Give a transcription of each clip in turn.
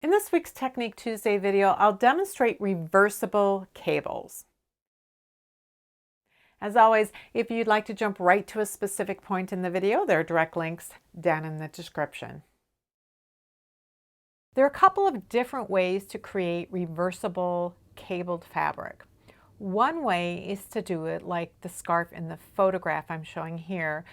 In this week's Technique Tuesday video, I'll demonstrate reversible cables. As always, if you'd like to jump right to a specific point in the video, there are direct links down in the description. There are a couple of different ways to create reversible cabled fabric. One way is to do it like the scarf in the photograph I'm showing here.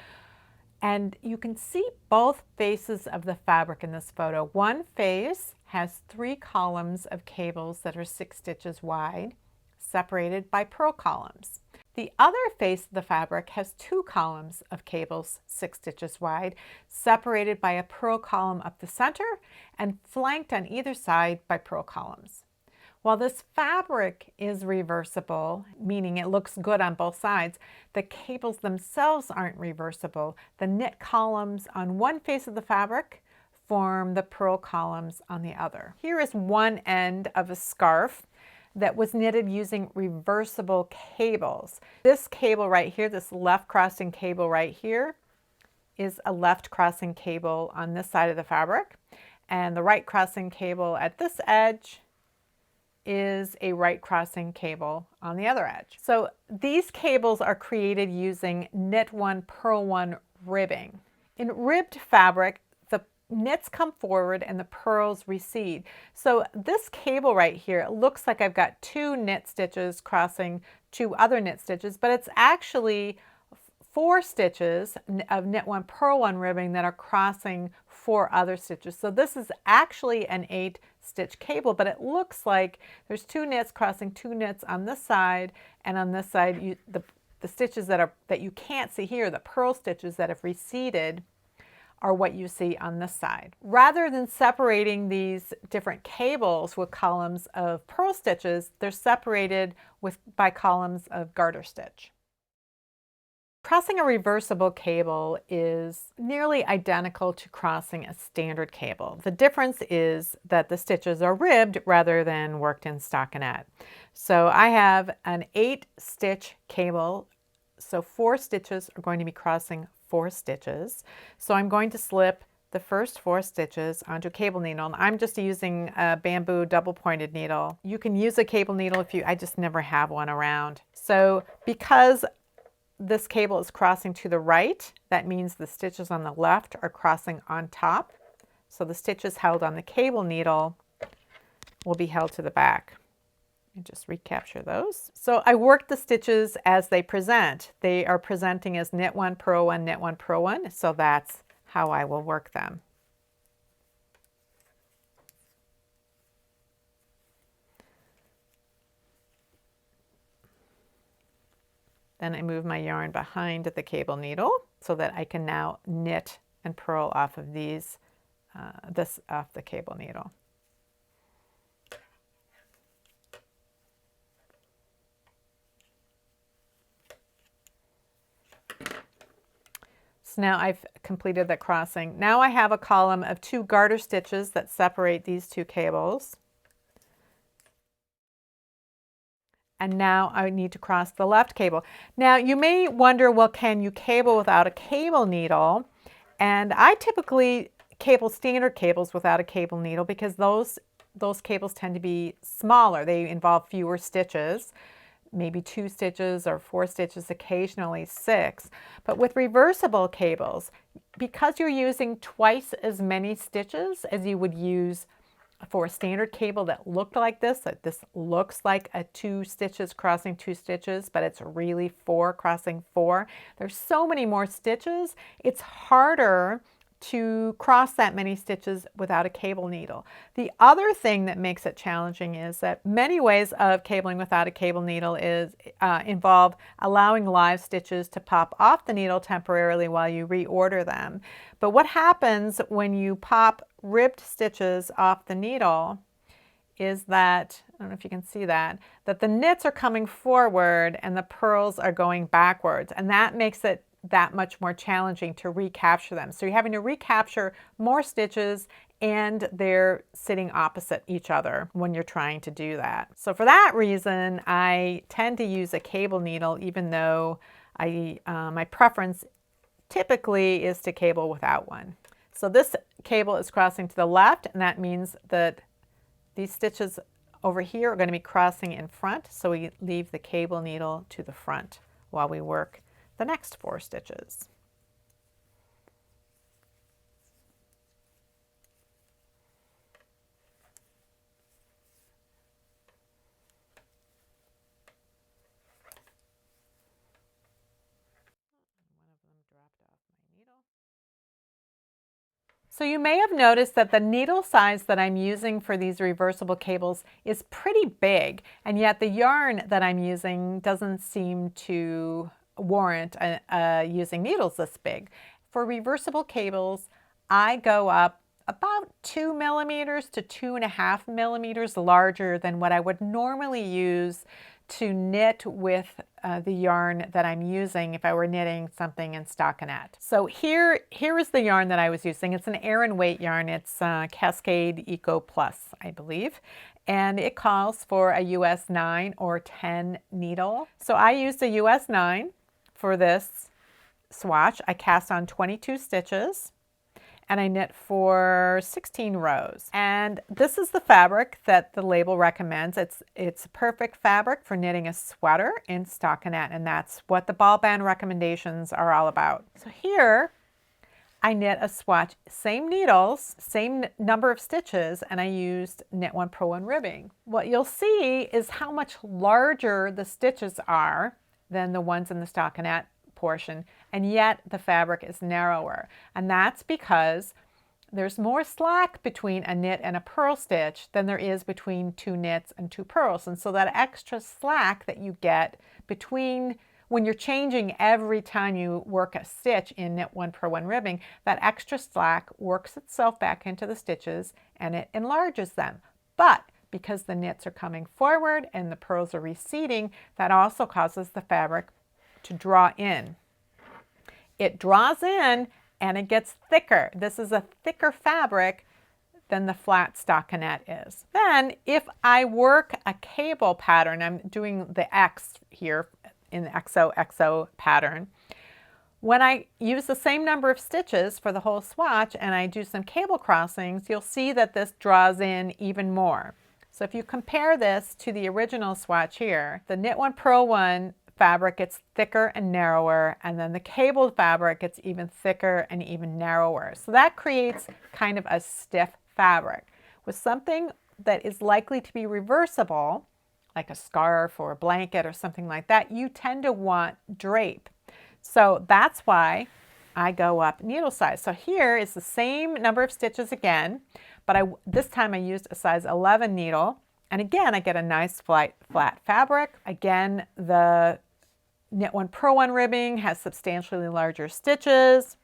And you can see both faces of the fabric in this photo. One face has 3 columns of cables that are 6 stitches wide, separated by purl columns. The other face of the fabric has 2 columns of cables 6 stitches wide, separated by a purl column up the center and flanked on either side by purl columns. While this fabric is reversible, meaning it looks good on both sides, the cables themselves aren't reversible. The knit columns on one face of the fabric form the purl columns on the other. Here is one end of a scarf that was knitted using reversible cables. This cable right here, this left crossing cable right here, is a left crossing cable on this side of the fabric, and the right crossing cable at this edge is a right crossing cable on the other edge. So these cables are created using knit one, purl one ribbing. In ribbed fabric, the knits come forward and the purls recede. So this cable right here, it looks like I've got 2 knit stitches crossing 2 other knit stitches, but it's actually 4 stitches of knit one, purl one ribbing that are crossing 4 other stitches. So this is actually an 8-stitch cable, but it looks like there's 2 knits crossing 2 knits on this side, and on this side the stitches that you can't see here, the purl stitches that have receded, are what you see on this side. Rather than separating these different cables with columns of purl stitches, they're separated by columns of garter stitch. Crossing a reversible cable is nearly identical to crossing a standard cable. The difference is that the stitches are ribbed rather than worked in stockinette. So I have an 8-stitch cable, so 4 stitches are going to be crossing 4 stitches. So I'm going to slip the first 4 stitches onto a cable needle, and I'm just using a bamboo double-pointed needle. You can use a cable needle I just never have one around. So because this cable is crossing to the right, that means the stitches on the left are crossing on top. So the stitches held on the cable needle will be held to the back. And just recapture those. So I work the stitches as they present. They are presenting as knit one, purl one, knit one, purl one. So that's how I will work them. Then I move my yarn behind the cable needle so that I can now knit and purl off of this off the cable needle. So now I've completed the crossing. Now I have a column of 2 garter stitches that separate these 2 cables. And now I need to cross the left cable. Now you may wonder, well, can you cable without a cable needle? And I typically cable standard cables without a cable needle because those cables tend to be smaller. They involve fewer stitches, maybe 2 stitches or 4 stitches, occasionally 6. But with reversible cables, because you're using twice as many stitches as you would use for a standard cable that looked like this looks like a 2 stitches crossing 2 stitches, but it's really 4 crossing 4. There's so many more stitches, it's harder to cross that many stitches without a cable needle. The other thing that makes it challenging is that many ways of cabling without a cable needle involve allowing live stitches to pop off the needle temporarily while you reorder them. But what happens when you pop ribbed stitches off the needle is that, I don't know if you can see that the knits are coming forward and the purls are going backwards, and that makes it that much more challenging to recapture them. So you're having to recapture more stitches and they're sitting opposite each other when you're trying to do that. So for that reason, I tend to use a cable needle, even though my preference typically is to cable without one. So this cable is crossing to the left, and that means that These stitches over here are going to be crossing in front, so we leave the cable needle to the front while we work the next 4 stitches. So you may have noticed that the needle size that I'm using for these reversible cables is pretty big, and yet the yarn that I'm using doesn't seem to warrant using needles this big. For reversible cables, I go up about 2 millimeters to 2.5 millimeters larger than what I would normally use to knit with the yarn that I'm using if I were knitting something in stockinette. So here is the yarn that I was using. It's an Aran weight yarn. It's Cascade Eco Plus, I believe. And it calls for a US 9 or 10 needle. So I used a US 9 for this swatch. I cast on 22 stitches. And I knit for 16 rows. And this is the fabric that the label recommends. It's a perfect fabric for knitting a sweater in stockinette, and that's what the ball band recommendations are all about. So here I knit a swatch, same needles, same number of stitches, and I used Knit One Purl One ribbing. What you'll see is how much larger the stitches are than the ones in the stockinette portion, and yet the fabric is narrower. And that's because there's more slack between a knit and a purl stitch than there is between 2 knits and 2 purls. And so that extra slack that you get between when you're changing every time you work a stitch in Knit One Purl One ribbing, that extra slack works itself back into the stitches and it enlarges them. But because the knits are coming forward and the purls are receding, that also causes the fabric to draw in. It draws in and it gets thicker. This is a thicker fabric than the flat stockinette is. Then if I work a cable pattern, I'm doing the X here in the XOXO pattern. When I use the same number of stitches for the whole swatch and I do some cable crossings, you'll see that this draws in even more. So if you compare this to the original swatch here, the Knit One Purl One fabric gets thicker and narrower, and then the cabled fabric gets even thicker and even narrower. So that creates kind of a stiff fabric. With something that is likely to be reversible, like a scarf or a blanket or something like that, you tend to want drape. So that's why I go up needle size. So here is the same number of stitches again, but this time I used a size 11 needle. And again, I get a nice flat fabric. Again, the Knit One Purl One ribbing has substantially larger stitches.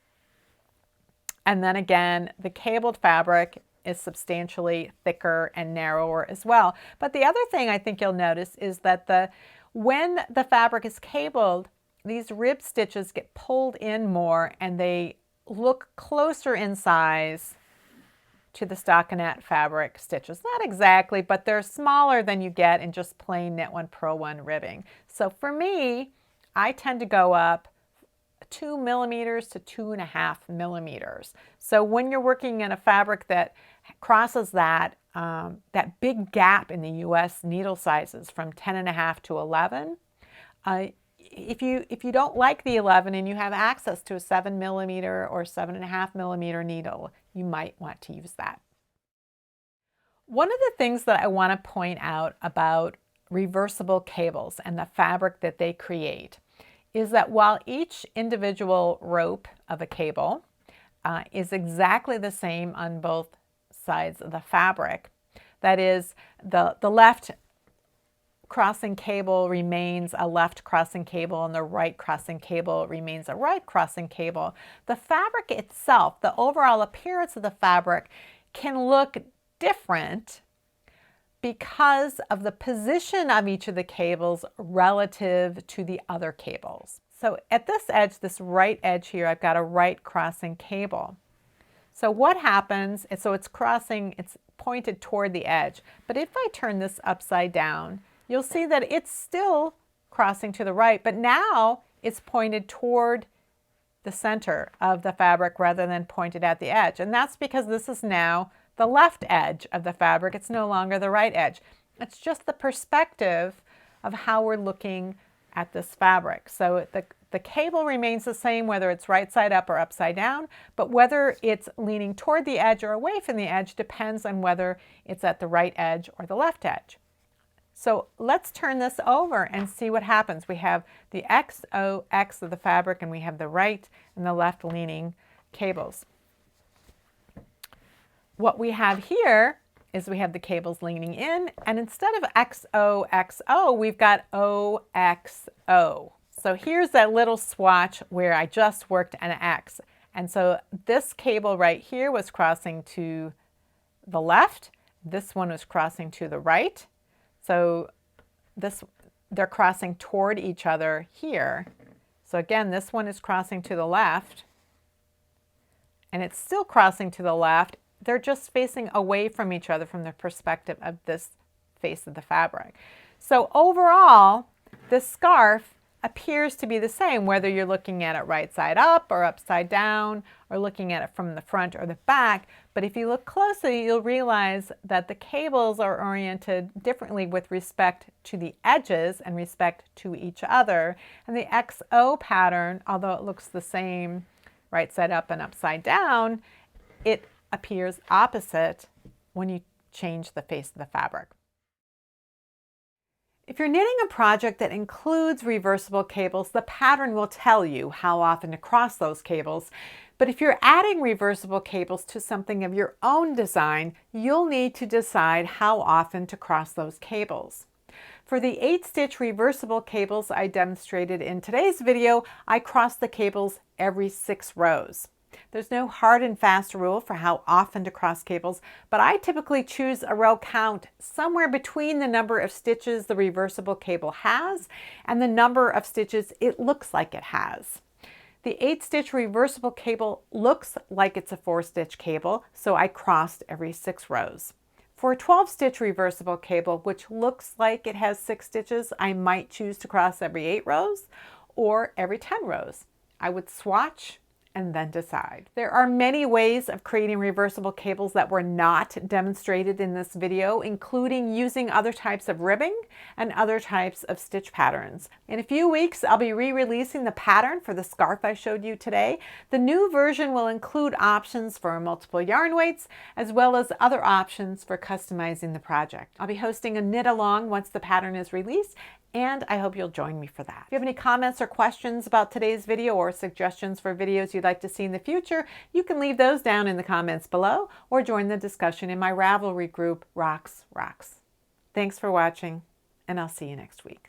And then again, the cabled fabric is substantially thicker and narrower as well. But the other thing I think you'll notice is that when the fabric is cabled, these rib stitches get pulled in more and they look closer in size to the stockinette fabric stitches. Not exactly, but they're smaller than you get in just plain Knit One Purl One ribbing. So for me, I tend to go up 2 millimeters to 2.5 millimeters. So when you're working in a fabric that crosses that big gap in the US needle sizes from 10.5 to 11, if you don't like the 11 and you have access to a 7 millimeter or 7.5 millimeter needle, you might want to use that. One of the things that I want to point out about reversible cables and the fabric that they create is that while each individual rope of a cable is exactly the same on both sides of the fabric, that is, the left crossing cable remains a left crossing cable and the right crossing cable remains a right crossing cable, the fabric itself, the overall appearance of the fabric can look different because of the position of each of the cables relative to the other cables. So at this edge, this right edge here, I've got a right crossing cable. So what happens, so it's crossing, it's pointed toward the edge. But if I turn this upside down, you'll see that it's still crossing to the right, but now it's pointed toward the center of the fabric rather than pointed at the edge. And that's because this is now the left edge of the fabric. It's no longer the right edge. It's just the perspective of how we're looking at this fabric. So the cable remains the same whether it's right side up or upside down, but whether it's leaning toward the edge or away from the edge depends on whether it's at the right edge or the left edge. So let's turn this over and see what happens. We have the XOX of the fabric and we have the right and the left leaning cables. What we have here is we have the cables leaning in, and instead of XOXO, we've got OXO. So here's that little swatch where I just worked an X. And so this cable right here was crossing to the left. This one was crossing to the right. So they're crossing toward each other here. So again, this one is crossing to the left, and it's still crossing to the left. They're just facing away from each other from the perspective of this face of the fabric. So overall, this scarf appears to be the same, whether you're looking at it right side up or upside down, or looking at it from the front or the back. But if you look closely, you'll realize that the cables are oriented differently with respect to the edges and respect to each other. And the XO pattern, although it looks the same right side up and upside down, it appears opposite when you change the face of the fabric. If you're knitting a project that includes reversible cables, the pattern will tell you how often to cross those cables. But if you're adding reversible cables to something of your own design, you'll need to decide how often to cross those cables. For the 8-stitch reversible cables I demonstrated in today's video, I cross the cables every 6 rows. There's no hard and fast rule for how often to cross cables, but I typically choose a row count somewhere between the number of stitches the reversible cable has and the number of stitches it looks like it has. The 8-stitch reversible cable looks like it's a 4-stitch cable, so I crossed every 6 rows. For a 12-stitch reversible cable, which looks like it has 6 stitches, I might choose to cross every 8 rows or every 10 rows. I would swatch and then decide. There are many ways of creating reversible cables that were not demonstrated in this video, including using other types of ribbing and other types of stitch patterns. In a few weeks, I'll be re-releasing the pattern for the scarf I showed you today. The new version will include options for multiple yarn weights, as well as other options for customizing the project. I'll be hosting a knit along once the pattern is released, and I hope you'll join me for that. If you have any comments or questions about today's video or suggestions for videos you'd like to see in the future, you can leave those down in the comments below or join the discussion in my Ravelry group, Rox. Thanks for watching, and I'll see you next week.